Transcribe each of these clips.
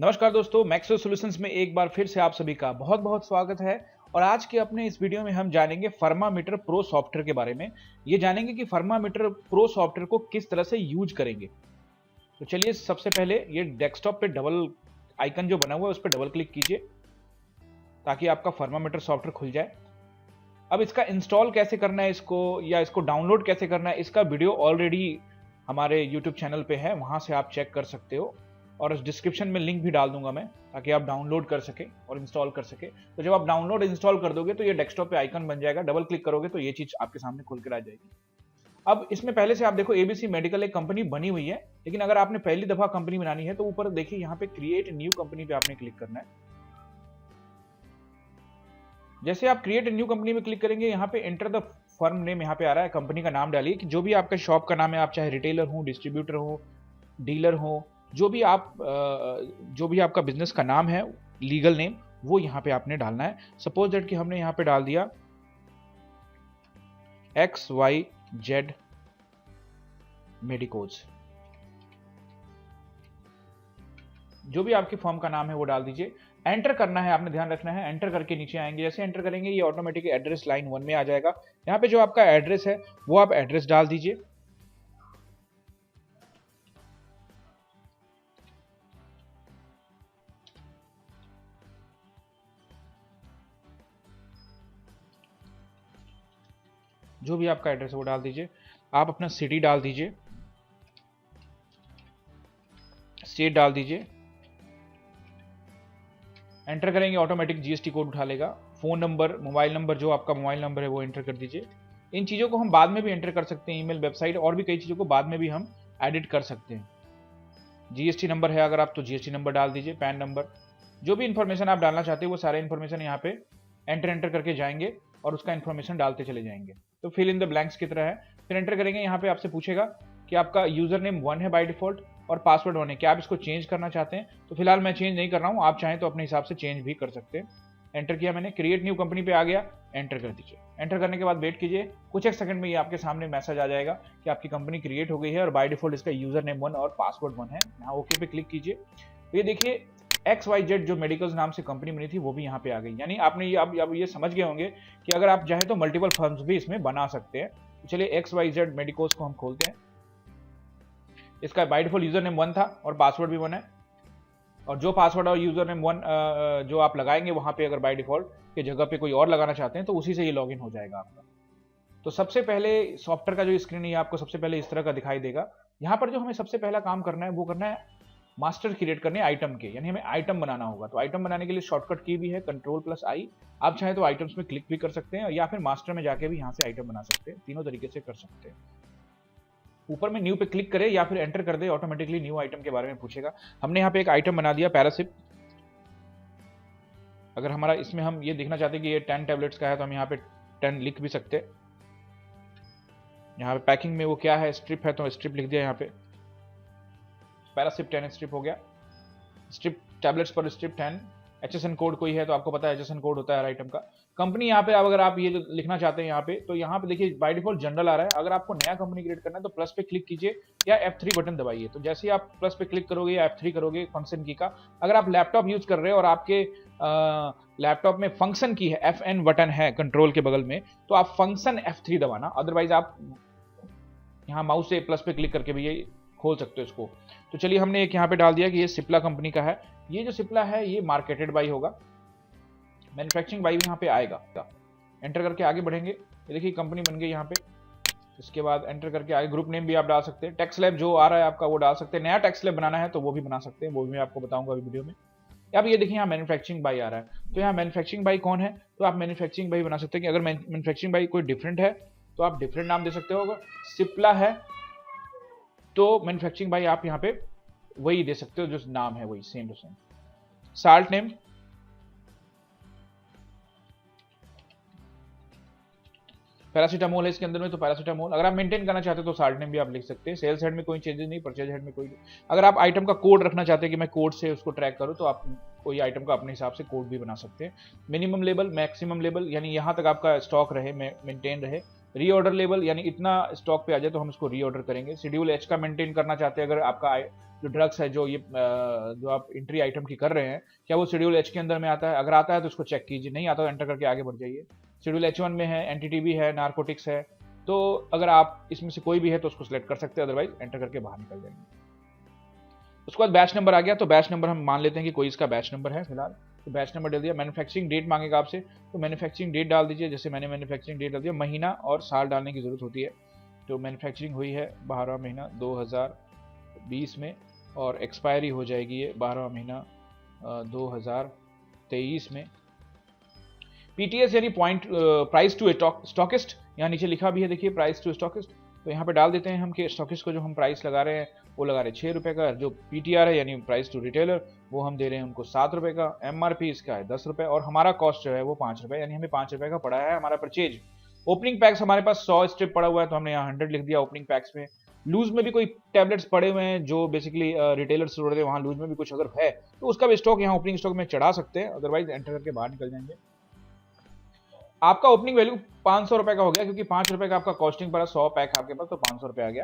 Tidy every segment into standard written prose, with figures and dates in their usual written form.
नमस्कार दोस्तों, Maxwell solutions में एक बार फिर से आप सभी का बहुत बहुत स्वागत है। और आज के अपने इस वीडियो में हम जानेंगे फर्मामीटर प्रो सॉफ्टवेयर के बारे में। ये जानेंगे कि फर्मामीटर प्रो सॉफ्टवेयर को किस तरह से यूज करेंगे। तो चलिए सबसे पहले ये डेस्कटॉप पे डबल आइकन जो बना हुआ है उस पर डबल क्लिक कीजिए ताकि आपका फर्मामीटर सॉफ्टवेयर खुल जाए। अब इसका इंस्टॉल कैसे करना है या इसको डाउनलोड कैसे करना है, इसका वीडियो ऑलरेडी हमारे यूट्यूब चैनल पे है, वहां से आप चेक कर सकते हो। और उस डिस्क्रिप्शन में लिंक भी डाल दूंगा मैं ताकि आप डाउनलोड कर सके और इंस्टॉल कर सके। तो जब आप डाउनलोड इंस्टॉल कर दोगे तो ये डेस्कटॉप पे आइकन बन जाएगा, डबल क्लिक करोगे तो ये चीज आपके सामने खुल कर आ जाएगी। अब इसमें पहले से आप देखो एबीसी मेडिकल एक कंपनी बनी हुई है, लेकिन अगर आपने पहली दफा कंपनी बनानी है तो ऊपर देखिए यहाँ पे क्रिएट न्यू कंपनी पे आपने क्लिक करना है। जैसे आप क्रिएट न्यू कंपनी में क्लिक करेंगे यहाँ पे एंटर द फर्म नेम यहाँ पे आ रहा है, कंपनी का नाम डालिए कि जो भी आपका शॉप का नाम है, आप चाहे रिटेलर हो, डिस्ट्रीब्यूटर हो, डीलर हो, जो भी आपका बिजनेस का नाम है, लीगल नेम, वो यहाँ पे आपने डालना है। सपोज दैट कि हमने यहाँ पे डाल दिया XYZ मेडिकोज। जो भी आपकी फर्म का नाम है वो डाल दीजिए। एंटर करना है, आपने ध्यान रखना है। एंटर करके नीचे आएंगे, जैसे एंटर करेंगे ये ऑटोमेटिक एड्रेस लाइन 1 में आ जाएगा। यहाँ पे जो आपका एड्रेस है वो आप एड्रेस डाल दीजिए। जो भी आपका एड्रेस है वो डाल दीजिए। आप अपना सिटी डाल दीजिए, स्टेट डाल दीजिए। एंटर करेंगे ऑटोमेटिक जीएसटी कोड उठा लेगा। फोन नंबर, मोबाइल नंबर, जो आपका मोबाइल नंबर है वो एंटर कर दीजिए। इन चीज़ों को हम बाद में भी एंटर कर सकते हैं, ईमेल, वेबसाइट और भी कई चीज़ों को बाद में भी हम एडिट कर सकते हैं। जीएसटी नंबर है अगर आप तो जीएसटी नंबर डाल दीजिए, पैन नंबर, जो भी इन्फॉर्मेशन आप डालना चाहते हैं वो सारे इन्फॉर्मेशन यहाँ पे एंटर करके जाएंगे और उसका इन्फॉर्मेशन डालते चले जाएंगे। तो फिल इन द ब्लैंक्स की तरह है। फिर एंटर करेंगे, यहाँ पे आपसे पूछेगा कि आपका यूजर नेम 1 है बाय डिफॉल्ट और पासवर्ड 1 है, क्या आप इसको चेंज करना चाहते हैं? तो फिलहाल मैं चेंज नहीं कर रहा हूँ, आप चाहें तो अपने हिसाब से चेंज भी कर सकते हैं। एंटर किया मैंने, क्रिएट न्यू कंपनी पे आ गया, एंटर कर दीजिए। एंटर करने के बाद वेट कीजिए, कुछ एक सेकंड में ये आपके सामने मैसेज आ जाएगा कि आपकी कंपनी क्रिएट हो गई है और बाय डिफॉल्ट इसका यूजर नेम 1 और पासवर्ड 1 है। यहाँ ओके पे क्लिक कीजिए। तो ये देखिए XYZ जो मेडिकल्स नाम से कंपनी बनी थी वो भी यहाँ पे आ गई। यानी आपने ये अब ये समझ गए होंगे कि अगर आप चाहें तो मल्टीपल फर्म्स भी इसमें बना सकते हैं। तो चलिए XYZ मेडिकोज को हम खोलते हैं। इसका बाय डिफॉल्ट यूजर नेम 1 था और पासवर्ड भी 1 है। और जो पासवर्ड और यूजर नेम 1 जो आप लगाएंगे वहां पे, अगर बाय डिफॉल्ट की जगह पे कोई और लगाना चाहते हैं तो उसी से ये लॉगिन हो जाएगा आपका। तो सबसे पहले सॉफ्टवेयर का जो स्क्रीन है आपको सबसे पहले इस तरह का दिखाई देगा। यहाँ पर जो हमें सबसे पहला काम करना है वो करना है मास्टर क्रिएट करने आइटम के, यानी हमें आइटम बनाना होगा। तो आइटम बनाने के लिए शॉर्टकट की भी है Ctrl+I। आप चाहें तो आइटम्स में क्लिक भी कर सकते हैं या फिर मास्टर में जाके भी यहाँ से आइटम बना सकते हैं, तीनों तरीके से कर सकते हैं। ऊपर में न्यू पे क्लिक करें या फिर एंटर कर दे, ऑटोमेटिकली न्यू आइटम के बारे में पूछेगा। हमने यहाँ पे एक आइटम बना दिया पैरासिप। अगर हमारा इसमें हम ये देखना चाहते हैं कि ये 10 टैबलेट्स का है तो हम यहाँ पे 10 लिख भी सकते हैं। यहाँ पे पैकिंग में वो क्या है, स्ट्रिप है तो स्ट्रिप लिख दिया। यहाँ पे पैरासिप 10 स्ट्रिप हो गया, स्ट्रिप टैबलेट्स पर स्ट्रिप 10। HSN कोड कोई है तो आपको पता है HSN कोड होता है हर आइटम का। कंपनी यहाँ पे अगर आप ये जो लिखना चाहते हैं यहाँ पे, तो यहाँ पे देखिए बाय डिफॉल्ट जनरल आ रहा है। अगर आपको नया कंपनी क्रिएट करना है तो प्लस पे क्लिक कीजिए या F3 बटन दबाइए। तो जैसे ही आप प्लस पे क्लिक करोगे या F3 करोगे फंक्शन की का, अगर आप लैपटॉप यूज कर रहे हो और आपके लैपटॉप में फंक्शन की है, FN बटन है कंट्रोल के बगल में, तो आप फंक्शन F3 दबाना। अदरवाइज आप यहाँ माउस से प्लस पे क्लिक करके भी ये खोल सकते हो इसको। तो चलिए हमने एक यहाँ पे डाल दिया कि ये सिप्ला कंपनी का है। ये जो सिप्ला है ये मार्केटेड बाई होगा, मैन्युफैक्चरिंग बाई भी यहाँ पे आएगा। एंटर करके आगे बढ़ेंगे, ये देखिए कंपनी बन गई यहाँ पे। इसके बाद एंटर करके आगे ग्रुप नेम भी आप डाल सकते हैं, टैक्स स्लैब जो आ रहा है आपका वो डाल सकते हैं। नया टैक्स स्लैब बनाना है तो वो भी बना सकते हैं, वो भी मैं आपको बताऊंगा अभी वीडियो में। अब ये देखिए यहाँ मैन्युफैक्चरिंग बाई आ रहा है, तो यहाँ मैन्युफैक्चरिंग बाई कौन है, तो आप मैन्युफैक्चरिंग बाई बना सकते हैं कि अगर मैन्युफैक्चरिंग बाई कोई डिफरेंट है तो आप डिफरेंट नाम दे सकते हो। अगर सिप्ला है तो मैन्युफैक्चरिंग बाई आप यहाँ पे वही दे सकते हो, जो नाम है वही same to same. Salt name, paracetamol है इसके अंदर में तो पैरासीटामोल। अगर आप मेंटेन करना चाहते हो तो साल्ट नेम भी आप लिख सकते हैं। सेल्स हेड में कोई चेंजेस नहीं, परचेज हेड में कोई। अगर आप आइटम का कोड रखना चाहते हैं कि मैं कोड से उसको ट्रैक करूं तो आप कोई आइटम का अपने हिसाब से कोड भी बना सकते हैं। मिनिमम लेवल, मैक्सिमम लेवल, यानी यहाँ तक आपका स्टॉक रहे, मेंटेन रहे, रीऑर्डर लेवल यानी इतना स्टॉक पे आ जाए तो हम इसको रीऑर्डर करेंगे। शेड्यूल एच का मेंटेन करना चाहते हैं, अगर आपका जो ड्रग्स है जो ये जो आप एंट्री आइटम की कर रहे हैं क्या वो शेड्यूल एच के अंदर में आता है, अगर आता है तो उसको चेक कीजिए, नहीं आता तो एंटर करके आगे बढ़ जाइए। शेड्यूल H1 में है, एनटीटीबी है, नार्कोटिक्स है, तो अगर आप इसमें से कोई भी है तो उसको सिलेक्ट कर सकते हैं, अदरवाइज एंटर करके बाहर निकल जाएंगे। उसके बाद बैच नंबर आ गया, तो बैच नंबर हम मान लेते हैं कि कोई इसका बैच नंबर है फिलहाल, तो बैच नंबर डाल दिया। मैन्युफैक्चरिंग डेट मांगेगा आपसे, तो मैन्युफैक्चरिंग डेट डाल दीजिए, जैसे मैंने मैन्युफैक्चरिंग डेट डाल दिया, महीना और साल डालने की जरूरत होती है। तो मैन्युफैक्चरिंग हुई है 12वां महीना 2020 में और एक्सपायरी हो जाएगी ये 12वां महीना 2023 में। पीटीएस यानी पॉइंट प्राइस टू स्टॉकिस्ट, यहाँ नीचे लिखा भी है देखिए प्राइस टू स्टॉकिस्ट, तो यहाँ पे डाल देते हैं हम कि स्टॉकिस्ट को जो हम प्राइस लगा रहे हैं वो लगा रहे हैं 6 रुपये का, जो पीटीआर है यानी प्राइस टू रिटेलर वो हम दे रहे हैं उनको 7 रुपये का, एमआरपी इसका है 10 रुपये और हमारा कॉस्ट जो है वो 5 रुपये, यानी हमें 5 रुपये का पड़ा है हमारा परचेज। ओपनिंग पैक्स हमारे पास 100 स्ट्रिप पड़ा हुआ है तो हमने यहाँ 100 लिख दिया ओपनिंग पैक्स में। लूज में भी कोई टैबलेट्स पड़े हुए हैं जो बेसिकली रिटेलर्स जोड़ रहे हैं, वहाँ लूज में भी कुछ अगर है तो उसका भी स्टॉक यहाँ ओपनिंग स्टॉक में चढ़ा सकते हैं, अदरवाइज एंटर करके बाहर निकल जाएंगे। आपका ओपनिंग वैल्यू 500 रुपए का हो गया क्योंकि 5 रुपए का आपका कॉस्टिंग पड़ा, 100 पैक आपके पास तो 500 रुपए आ गया,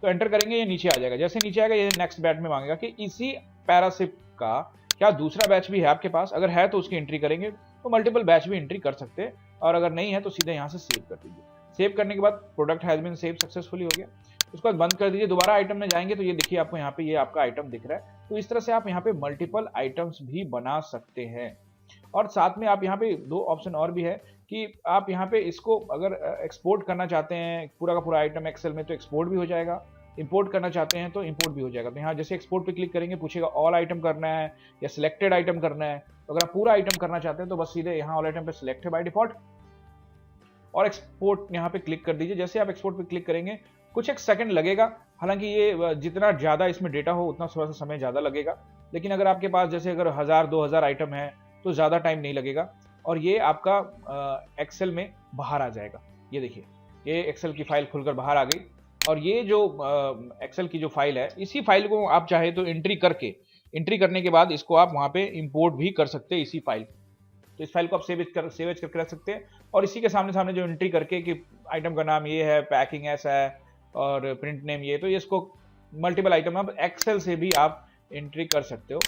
तो एंटर करेंगे ये नीचे आ जाएगा। जैसे नीचे आएगा ये नेक्स्ट बैच में मांगेगा कि इसी पैरासिप का क्या दूसरा बैच भी है आपके पास, अगर है तो उसकी एंट्री करेंगे, तो मल्टीपल बैच भी एंट्री कर सकते हैं और अगर नहीं है तो सीधे यहाँ से सेव कर दीजिए। सेव करने के बाद product has been save successfully हो गया, उसके बाद बंद कर दीजिए। दोबारा आइटम में जाएंगे तो ये देखिए आपको यहाँ पे ये आपका आइटम दिख रहा है, तो इस तरह से आप यहाँ पे मल्टीपल आइटम्स भी बना सकते हैं। और साथ में आप यहाँ पे 2 ऑप्शन और भी है कि आप यहाँ पे इसको अगर एक्सपोर्ट करना चाहते हैं पूरा का पूरा आइटम एक्सेल में तो एक्सपोर्ट भी हो जाएगा, इंपोर्ट करना चाहते हैं तो इंपोर्ट भी हो जाएगा। तो यहाँ जैसे एक्सपोर्ट पे क्लिक करेंगे पूछेगा ऑल आइटम करना है या सिलेक्टेड आइटम करना है, तो अगर आप पूरा आइटम करना चाहते हैं तो बस सीधे यहाँ ऑल आइटम पे सिलेक्ट है बाय डिफॉल्ट और एक्सपोर्ट यहाँ पे क्लिक कर दीजिए। जैसे आप एक्सपोर्ट पे क्लिक करेंगे कुछ एक सेकंड लगेगा, हालांकि ये जितना ज्यादा इसमें डेटा हो उतना थोड़ा सा समय ज्यादा लगेगा, लेकिन अगर आपके पास जैसे अगर 1000-2000 आइटम है तो ज़्यादा टाइम नहीं लगेगा और ये आपका एक्सेल में बाहर आ जाएगा। ये देखिए ये एक्सेल की फाइल खुलकर बाहर आ गई और ये जो एक्सेल की जो फाइल है इसी फाइल को आप चाहे तो एंट्री करने के बाद इसको आप वहाँ पे इंपोर्ट भी कर सकते हैं इसी फाइल, तो इस फाइल को आप सेव करके रख सकते हैं और इसी के सामने सामने जो एंट्री करके कि आइटम का नाम ये है, पैकिंग ऐसा है और प्रिंट नेम ये, तो ये इसको मल्टीपल आइटम आप एक्सेल से भी आप एंट्री कर सकते हो।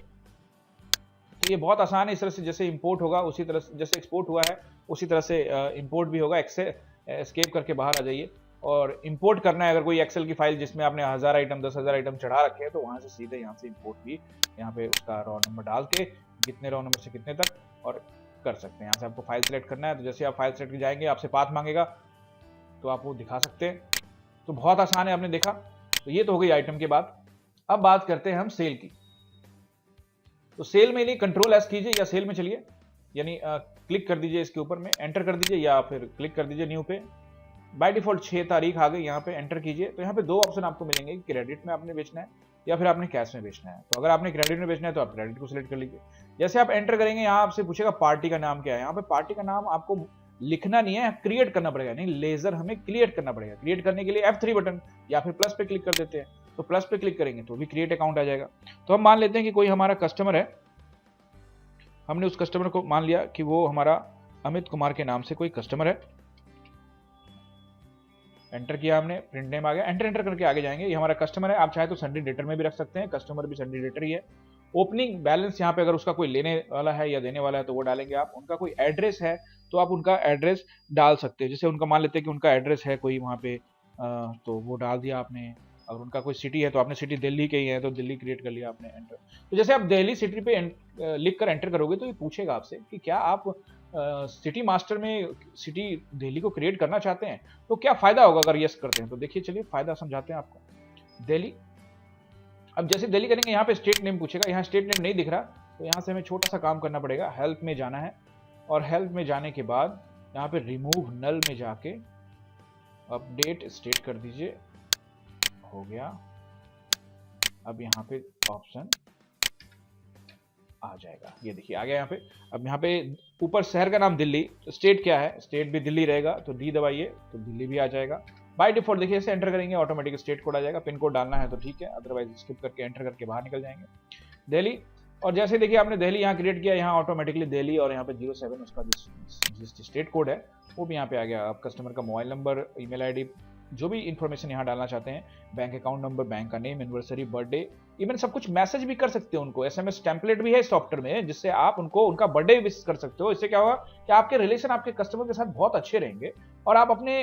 तो ये बहुत आसान है, इस तरह से जैसे इंपोर्ट होगा उसी तरह से जैसे एक्सपोर्ट हुआ है उसी तरह से इंपोर्ट भी होगा। एस्केप करके बाहर आ जाइए और इंपोर्ट करना है अगर कोई एक्सेल की फाइल जिसमें आपने 1000 आइटम 10,000 आइटम चढ़ा रखे हैं तो वहां से सीधे यहाँ से इंपोर्ट भी यहाँ पे उसका रॉ नंबर डाल के कितने रॉ नंबर से कितने तक और कर सकते हैं। यहाँ से आपको फाइल सेलेक्ट करना है तो जैसे आप फाइल सेलेक्ट जाएंगे आपसे पाथ मांगेगा तो आप वो दिखा सकते हैं, तो बहुत आसान है, आपने देखा। तो ये तो हो गई आइटम के बाद। अब बात करते हैं हम सेल की, तो सेल में लिए कंट्रोल एस कीजिए या सेल में चलिए, यानी क्लिक कर दीजिए इसके ऊपर में, एंटर कर दीजिए या फिर क्लिक कर दीजिए न्यू पे। बाय डिफॉल्ट 6 तारीख आ गई, यहाँ पे एंटर कीजिए। तो यहाँ पे 2 ऑप्शन आपको मिलेंगे, क्रेडिट में आपने बेचना है या फिर आपने कैश में बेचना है। तो अगर आपने क्रेडिट में बेचना है तो आप क्रेडिट को सिलेक्ट कर लीजिए। जैसे आप एंटर करेंगे यहाँ आपसे पूछेगा पार्टी का नाम क्या है, यहाँ पे पार्टी का नाम आपको लिखना नहीं है, क्रिएट करना पड़ेगा, नहीं लेजर हमें क्रिएट करना पड़ेगा। क्रिएट करने के लिए F3 बटन या फिर प्लस पे क्लिक कर देते हैं, तो प्लस पे क्लिक करेंगे तो भी क्रिएट अकाउंट आ जाएगा। तो हम मान लेते हैं कि कोई हमारा कस्टमर है, हमने उस कस्टमर को मान लिया कि वो हमारा अमित कुमार के नाम से कोई कस्टमर है। एंटर किया हमने, प्रिंट नेम आ गया, एंटर करके आगे जाएंगे। ये हमारा कस्टमर है, आप चाहे तो संडे डेटर में भी रख सकते हैं, कस्टमर भी संडे डेटर ही है। ओपनिंग बैलेंस यहाँ पे अगर उसका कोई लेने वाला है या देने वाला है तो वो डालेंगे आप। उनका कोई एड्रेस है तो आप उनका एड्रेस डाल सकते हैं, जैसे उनका मान लेते हैं कि उनका एड्रेस है कोई वहाँ पे तो वो डाल दिया आपने। अगर उनका कोई सिटी है तो आपने सिटी दिल्ली के ही है तो दिल्ली क्रिएट कर लिया आपने, एंटर। तो जैसे आप दिल्ली सिटी पे लिख कर एंटर करोगे तो ये पूछेगा आपसे कि क्या आप सिटी मास्टर में सिटी दिल्ली को क्रिएट करना चाहते हैं, तो क्या फायदा होगा अगर यस करते हैं। तो देखिए चलिए फायदा समझाते हैं आपको। दिल्ली, अब जैसे दिल्ली करेंगे यहाँ पे स्टेट नेम पूछेगा, यहाँ स्टेट नेम नहीं दिख रहा तो यहाँ से हमें छोटा सा काम करना पड़ेगा, हेल्प में जाना है और हेल्प में जाने के बाद यहाँ पे रिमूव नल में जाके अपडेट स्टेट कर दीजिए, हो गया। अब यहाँ पे ऑप्शन आ जाएगा, ये देखिए आ गया यहाँ पे। अब यहाँ पे ऊपर शहर का नाम दिल्ली, स्टेट क्या है, स्टेट भी दिल्ली रहेगा तो डी दबाइए तो दिल्ली भी आ जाएगा। बाय डिफॉल्ट देखिए ऐसे एंटर करेंगे ऑटोमेटिक स्टेट कोड आ जाएगा, पिन कोड डालना है तो ठीक है, अदरवाइज स्किप करके एंटर करके बाहर निकल जाएंगे। दिल्ली और जैसे देखिए आपने दिल्ली यहाँ क्रिएट किया, यहाँ ऑटोमेटिकली दिल्ली और यहाँ पे 07 उसका जिस स्टेट कोड है वो भी यहाँ पे आ गया। आप कस्टमर का मोबाइल नंबर, ईमेल आईडी, जो भी इंफॉर्मेशन यहाँ डालना चाहते हैं, बैंक अकाउंट नंबर, बैंक का नेम, एनिवर्सरी, बर्थडे, इवन सब कुछ मैसेज भी कर सकते हो उनको। एसएमएस टेम्पलेट भी है सॉफ्टवेयर में जिससे आप उनको उनका बर्थडे विश कर सकते हो। इससे क्या होगा कि आपके रिलेशन आपके कस्टमर के साथ बहुत अच्छे रहेंगे और आप अपने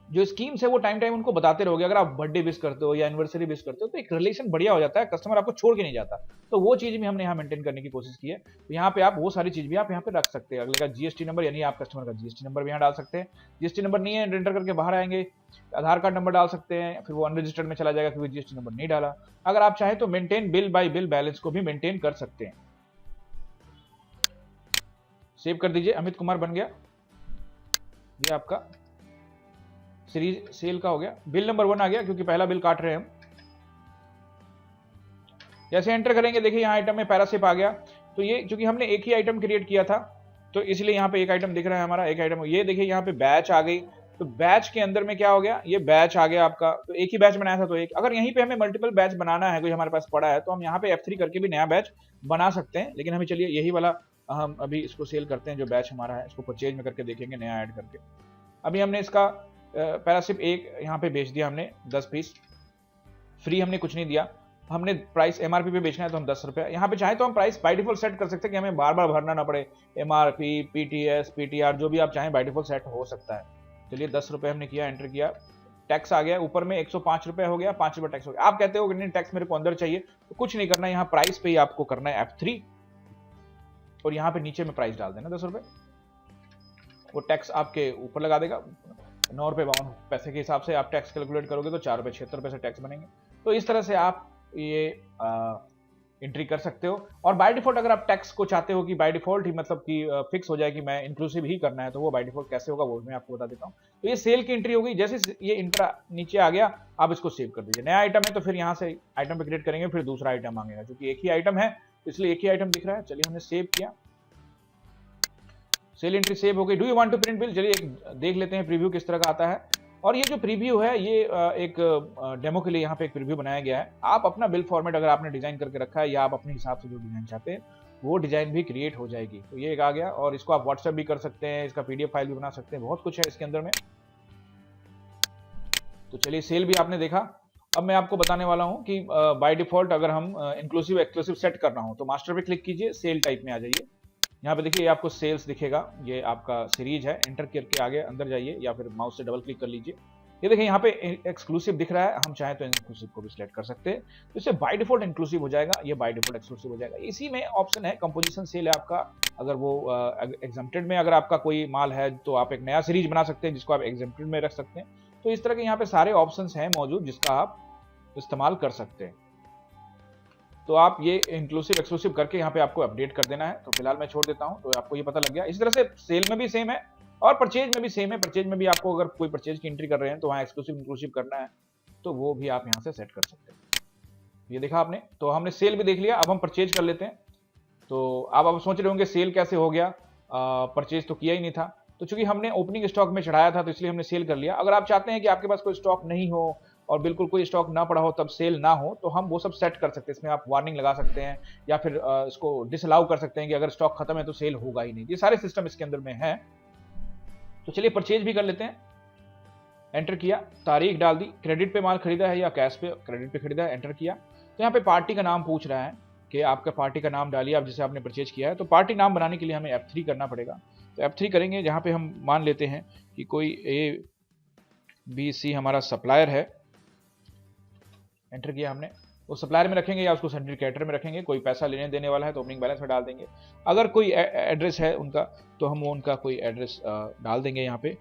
जो स्कीम्स है वो टाइम टाइम उनको बताते रहोगे। अगर आप बर्थडे विश करते हो या एनिवर्सरी विश करते हो तो एक रिलेशन बढ़िया हो जाता है, कस्टमर आपको छोड़ के नहीं जाता। तो वो चीज भी हमने यहाँ मेंटेन करने की कोशिश की है। तो यहाँ पे आप वो सारी चीज भी आप यहाँ पे रख सकते हैं। अगले का जीएसटी नंबर, यानी आप कस्टमर का जीएसटी नंबर भी यहाँ डाल सकते हैं। जीएसटी नंबर नहीं है, एंटर करके बाहर आएंगे, आधार कार्ड नंबर डाल सकते हैं, फिर वो अनरजिस्टर्ड में चला जाएगा क्योंकि जीएसटी नंबर नहीं डाला। अगर आप चाहें तो maintain bill bye bill balance को भी मेंटेन कर सकते हैं। सेव कर दीजिए, अमित कुमार बन गया। ये आपका सीरीज सेल का हो गया। बिल नंबर 1 आ गया क्योंकि पहला बिल काट रहे हैं हम। जैसे एंटर करेंगे देखिए यहाँ आइटम में पैरासिप आ गया। तो ये क्योंकि हमने एक ही आइटम क्रिएट किया था तो इसलिए यहाँ पे एक आइटम दिख रहा है हमारा, एक आइटम। ये देखिए यहाँ पे बैच आ गई, तो बैच के अंदर में क्या हो गया, ये बैच आ गया आपका। तो एक ही बैच बनाया था तो एक, अगर यहीं पे हमें मल्टीपल बैच बनाना है, कोई हमारे पास पड़ा है, तो हम यहाँ पे F3 करके भी नया बैच बना सकते हैं। लेकिन हमें चलिए यही वाला हम अभी इसको सेल करते हैं, जो बैच हमारा है इसको परचेज में करके देखेंगे नया ऐड करके। अभी हमने इसका पैरासिप एक यहाँ पे बेच दिया हमने 10 पीस, फ्री हमने कुछ नहीं दिया। हमने प्राइस एमआरपी पे बेचना है तो हम 10 रुपए, यहाँ पे चाहे तो हम प्राइस बाय डिफॉल्ट सेट कर सकते हैं कि हमें बार बार भरना ना पड़े। एमआरपी, पीटीएस, पीटीआर जो भी आप चाहें बाय डिफॉल्ट सेट हो सकता है। चलिए 10 रुपए हमने किया, एंटर किया, टैक्स आ गया ऊपर में 105 रुपए हो गया, 5 रुपए टैक्स हो गया। आप कहते हो कि नहीं टैक्स मेरे को अंदर चाहिए, तो कुछ नहीं करना, यहाँ प्राइस पे ही आपको करना है F3 और यहाँ पे नीचे में प्राइस डाल देना 10 रुपए। वो टैक्स आपके ऊपर लगा देगा। 9 रुपए 52 पैसे के हिसाब से आप टैक्स कैलकुलेट करोगे तो 4 रुपए 76 पैसे टैक्स बनेंगे। तो इस तरह से आप ये एंट्री कर सकते हो। और बाय डिफॉल्ट अगर आप टैक्स को चाहते हो कि बाय डिफॉल्ट ही मतलब कि फिक्स हो जाए कि मैं इंक्लूसिव ही करना है, तो वो बाय डिफॉल्ट कैसे होगा वो मैं आपको बता देता हूँ। तो ये सेल की एंट्री होगी। जैसे ये इंट्रा नीचे आ गया आप इसको सेव कर दीजिए। नया आइटम है तो फिर यहाँ से आइटम पे क्रिएट करेंगे, फिर दूसरा आइटम मांगेगा, क्योंकि एक ही आइटम है इसलिए एक ही आइटम दिख रहा है। चलिए हमने सेव किया, सेल एंट्री सेव हो गई। Do you want to print bill, चलिए एक देख लेते हैं प्रीव्यू किस तरह का आता है। और ये जो प्रीव्यू है ये एक डेमो के लिए यहाँ पे एक प्रीव्यू बनाया गया है। आप अपना बिल फॉर्मेट अगर आपने डिजाइन करके रखा है या आप अपने हिसाब से जो डिजाइन चाहते हैं वो डिजाइन भी क्रिएट हो जाएगी। तो ये एक आ गया और इसको आप व्हाट्सएप भी कर सकते हैं, इसका पीडीएफ फाइल भी बना सकते हैं, बहुत कुछ है इसके अंदर में। तो चलिए सेल भी आपने देखा। अब मैं आपको बताने वाला हूँ कि बाय डिफॉल्ट अगर हम इंक्लूसिव एक्सक्लूसिव सेट करना हो तो मास्टर पे क्लिक कीजिए, सेल टाइप में आ जाइए। यहाँ पे देखिए आपको सेल्स दिखेगा, ये आपका सीरीज है। एंटर करके आगे अंदर जाइए या फिर माउस से डबल क्लिक कर लीजिए। ये देखिए यहाँ पे एक्सक्लूसिव दिख रहा है, हम चाहें तो इंक्लूसिव को भी सिलेक्ट कर सकते हैं। तो इससे बाय डिफॉल्ट इंक्लूसिव हो जाएगा, ये बाय डिफॉल्ट एक्सक्लूसिव हो जाएगा। इसी में ऑप्शन है कंपोजिशन सेल है आपका। अगर वो एग्जम्प्टेड में अगर आपका कोई माल है तो आप एक नया सीरीज बना सकते हैं जिसको आप एग्जम्प्टेड में रख सकते हैं। तो इस तरह के यहाँ पे सारे ऑप्शन हैं मौजूद जिसका आप इस्तेमाल कर सकते हैं। तो आप ये इंक्लूसिव एक्सक्लूसिव करके यहाँ पे आपको अपडेट कर देना है। तो फिलहाल मैं छोड़ देता हूँ, तो आपको ये पता लग गया। इसी तरह से सेल में भी सेम है और परचेज में भी सेम है। परचेज में भी आपको अगर कोई परचेज की एंट्री कर रहे हैं तो वहाँ एक्सक्लूसिव इंक्लूसिव करना है तो वो भी आप यहाँ से सेट कर सकते हैं। ये देखा आपने, तो हमने सेल भी देख लिया। अब हम परचेज कर लेते हैं। तो आप सोच रहे होंगे सेल कैसे हो गया, परचेज तो किया ही नहीं था। तो चूंकि हमने ओपनिंग स्टॉक में चढ़ाया था तो इसलिए हमने सेल कर लिया। अगर आप चाहते हैं कि आपके पास कोई स्टॉक नहीं हो और बिल्कुल कोई स्टॉक ना पड़ा हो तब सेल ना हो, तो हम वो सब सेट कर सकते हैं। इसमें आप वार्निंग लगा सकते हैं या फिर इसको डिसअलाउ कर सकते हैं कि अगर स्टॉक खत्म है तो सेल होगा ही नहीं। ये सारे सिस्टम इसके अंदर में है। तो चलिए परचेज भी कर लेते हैं। एंटर किया, तारीख डाल दी, क्रेडिट पे माल खरीदा है या कैश पे, क्रेडिट पे खरीदा है, एंटर किया। तो यहाँ पे पार्टी का नाम पूछ रहा है कि आपका पार्टी का नाम डालिए आप जिसे आपने परचेज किया है। तो पार्टी नाम बनाने के लिए हमें F3 करना पड़ेगा। तो F3 करेंगे, जहाँ पे हम मान लेते हैं कि कोई ABC हमारा सप्लायर है। एंटर किया हमने, वो सप्लायर में रखेंगे या उसको सिंडिकेटर में रखेंगे। कोई पैसा लेने देने वाला है तो ओपनिंग बैलेंस में डाल देंगे। अगर कोई एड्रेस है उनका तो हम उनका कोई एड्रेस डाल देंगे यहाँ पे।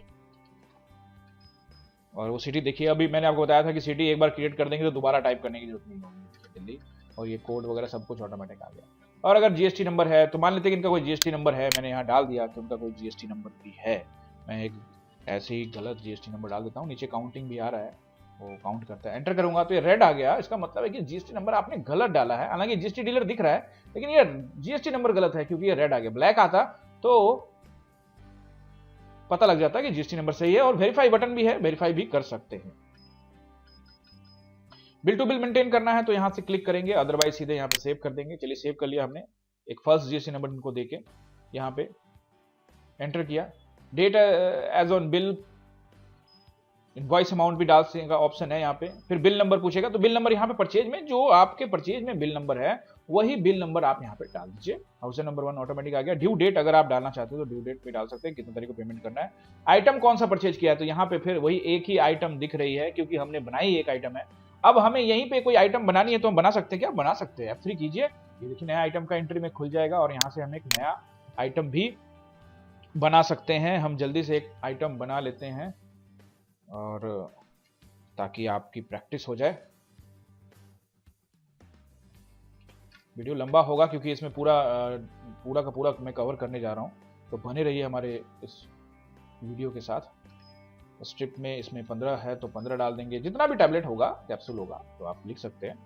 और वो सिटी देखिए, अभी मैंने आपको बताया था कि सिटी एक बार क्रिएट कर देंगे तो दोबारा टाइप करने की जरूरत नहीं होगी, दिल्ली। और ये कोड वगैरह सब कुछ ऑटोमेटिक आ गया। और अगर जीएसटी नंबर है तो मान लेते हैं कि इनका कोई जीएसटी नंबर है, मैंने यहाँ डाल दिया कि उनका कोई जीएसटी नंबर भी है। मैं एक ऐसे ही गलत जीएसटी नंबर डाल देता हूँ। नीचे काउंटिंग भी आ रहा है, वो काउंट करता है। एंटर करूंगा तो ये रेड आ गया, इसका मतलब है कि जीएसटी नंबर आपने गलत डाला है। हालांकि जीएसटी डीलर दिख रहा है लेकिन ये जीएसटी नंबर गलत है क्योंकि ये रेड आ गया। ब्लैक आता तो पता लग जाता है कि जीएसटी नंबर सही है। और वेरीफाई बटन भी है, वेरीफाई भी कर सकते हैं। बिल टू बिल मेंटेन करना है तो यहाँ से क्लिक करेंगे, अदरवाइज सीधे यहाँ पे सेव कर देंगे। चलिए सेव कर लिया हमने, एक फर्स्ट जीएसटी नंबर इनको देके यहाँ पे एंटर किया। Date as on bill, invoice amount भी डाल का ऑप्शन है यहाँ पे। फिर बिल नंबर पूछेगा, तो बिल नंबर यहाँ पे परचेज में जो आपके परचेज में बिल नंबर है वही बिल नंबर आप यहाँ पे डाल दीजिए। हाउस नंबर 1 ऑटोमेटिक आ गया। ड्यू डेट अगर आप डालना चाहते हो तो ड्यू डेट पे डाल सकते हैं, कितने तारीख को पेमेंट करना है। आइटम कौन सा परचेज किया है, तो यहाँ पे फिर वही एक ही आइटम दिख रही है क्योंकि हमने बनाई एक आइटम है। अब हमें यहीं पे कोई आइटम बनानी है तो हम बना सकते हैं, क्या बना सकते हैं, F3 कीजिए, ये देखिए नया आइटम का एंट्री में खुल जाएगा और यहाँ से हम एक नया आइटम भी बना सकते हैं। हम जल्दी से एक आइटम बना लेते हैं और ताकि आपकी प्रैक्टिस हो जाए। वीडियो लंबा होगा क्योंकि इसमें पूरा का पूरा मैं कवर करने जा रहा हूं, तो बने रहिए हमारे इस वीडियो के साथ। स्ट्रिप में इसमें 15 है तो 15 डाल देंगे, जितना भी टैबलेट होगा कैप्सूल होगा तो आप लिख सकते हैं।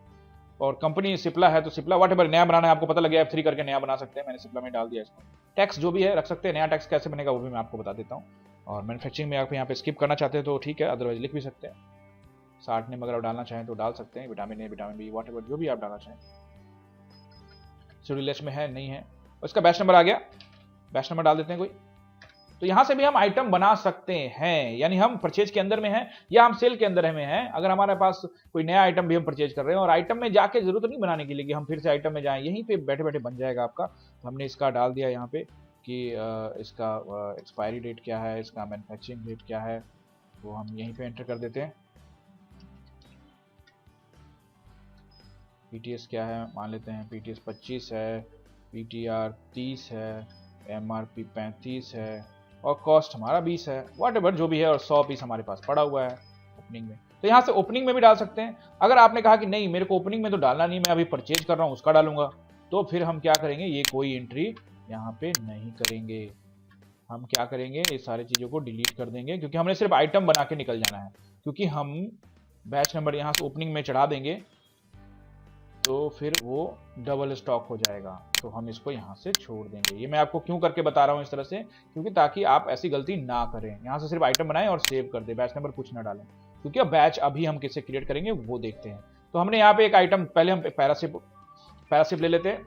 और कंपनी सिप्ला है तो सिप्ला व्हाटएवर नया बनाना है, आपको पता लग गया F3 करके नया बना सकते हैं। मैंने सिप्ला में डाल दिया इसको। टैक्स जो भी है रख सकते हैं, नया टैक्स कैसे बनेगा वो भी मैं आपको बता देता हूँ। और मैन्युफैक्चरिंग में आप यहाँ पे स्किप करना चाहते हैं तो ठीक है, अदरवाइज लिख भी सकते हैं। 60 नेम अगर आप डालना चाहें तो डाल सकते हैं, vitamin A vitamin B whatever जो भी आप डालना चाहें। शेड्यूल लिस्ट में है नहीं है, उसका बैच नंबर आ गया, बैच नंबर डाल देते हैं कोई। तो यहां से भी हम आइटम बना सकते हैं, यानी हम परचेज के अंदर में हैं या हम सेल के अंदर में हैं। अगर हमारे पास कोई नया आइटम भी हम परचेज कर रहे हैं और आइटम में जाके जरूरत नहीं बनाने की, लेकिन हम फिर से आइटम में जाएं, यहीं पे बैठे बैठे बन जाएगा आपका। तो हमने इसका डाल दिया यहाँ पे कि इसका एक्सपायरी डेट क्या है, इसका मैन्युफैक्चरिंग डेट क्या है, वो हम यहीं पे एंटर कर देते हैं। पीटीएस क्या है मान लेते हैं, पीटीएस 25 है, पीटीआर 30 है, एमआरपी 35 है और कॉस्ट हमारा 20 है, व्हाटएवर जो भी है, और 100 पीस हमारे पास पड़ा हुआ है ओपनिंग में। तो यहाँ से ओपनिंग में भी डाल सकते हैं। अगर आपने कहा कि नहीं मेरे को ओपनिंग में तो डालना नहीं, मैं अभी परचेज कर रहा हूँ उसका डालूंगा, तो फिर हम क्या करेंगे, ये कोई एंट्री यहाँ पे नहीं करेंगे। हम क्या करेंगे, ये सारी चीज़ों को डिलीट कर देंगे क्योंकि हमने सिर्फ आइटम बना के निकल जाना है। क्योंकि हम बैच नंबर यहाँ से ओपनिंग में चढ़ा देंगे तो फिर वो डबल स्टॉक हो जाएगा, तो हम इसको यहाँ से छोड़ देंगे। ये मैं आपको क्यों करके बता रहा हूँ इस तरह से, क्योंकि ताकि आप ऐसी गलती ना करें। यहाँ से सिर्फ आइटम बनाएं और सेव कर दें, बैच नंबर कुछ ना डालें, क्योंकि अब बैच अभी हम किससे क्रिएट करेंगे वो देखते हैं। तो हमने यहाँ पे एक आइटम, पहले हम पैरासिप ले लेते हैं।